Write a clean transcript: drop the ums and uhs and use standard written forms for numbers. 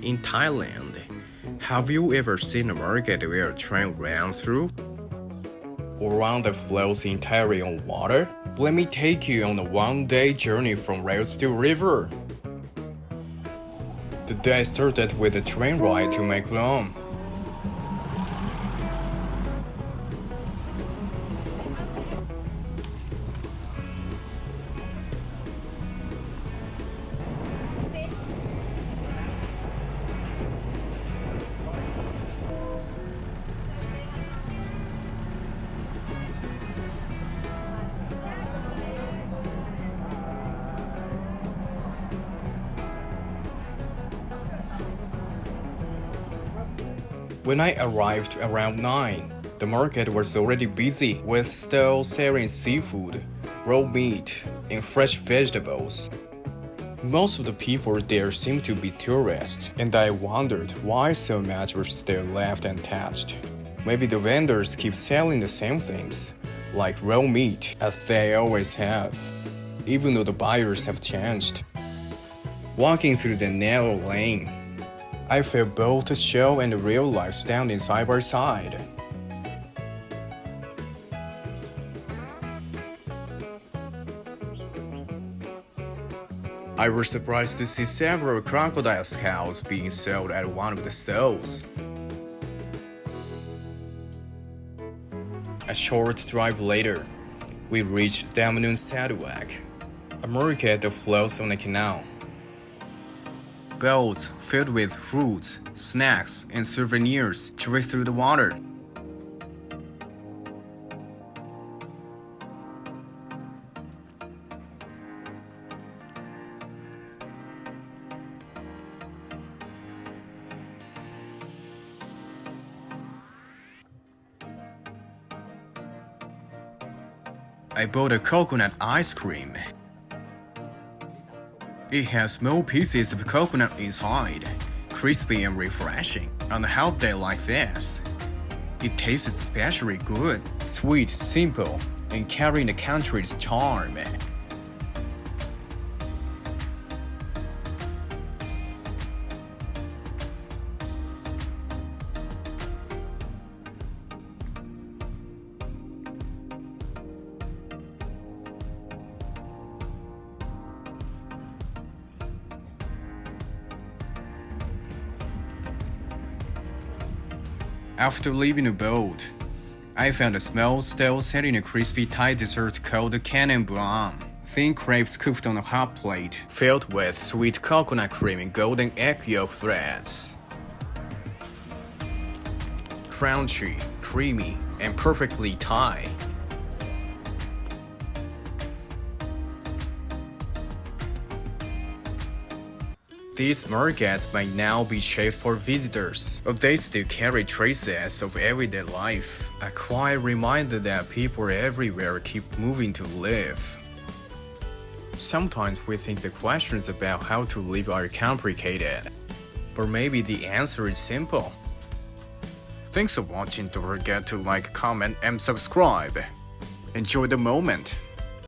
In Thailand, have you ever seen a market where a train runs through? Or one that floats entirely on water? Let me take you on a one-day journey from rails to river. The day started with a train ride to Maeklong. When I arrived around 9, the market was already busy with stalls selling seafood, raw meat, and fresh vegetables. Most of the people there seemed to be tourists, and I wondered why so much was still left untouched. Maybe the vendors keep selling the same things, like raw meat, as they always have, even though the buyers have changed. Walking through the narrow lane, I felt both the show and the real life standing side by side. I was surprised to see several crocodile skulls being sold at one of the stalls. A short drive later, we reached Damnoen Saduak, a market that floats on a canal. Boats filled with fruits, snacks, and souvenirs drift through the water. I bought a coconut ice cream. It has small pieces of coconut inside, crispy and refreshing. On a hot day like this, it tastes especially good, sweet, simple, and carrying the country's charm. After leaving the boat, I found a small stall selling a crispy Thai dessert called Khanom Buang. Thin crepes cooked on a hot plate, filled with sweet coconut cream and golden egg yolk threads. Crunchy, creamy, and perfectly Thai. These markets might now be shaped for visitors, but they still carry traces of everyday life. A quiet reminder that people everywhere keep moving to live. Sometimes we think the questions about how to live are complicated, but maybe the answer is simple. Thanks for watching. Don't forget to like, comment, and subscribe. Enjoy the moment.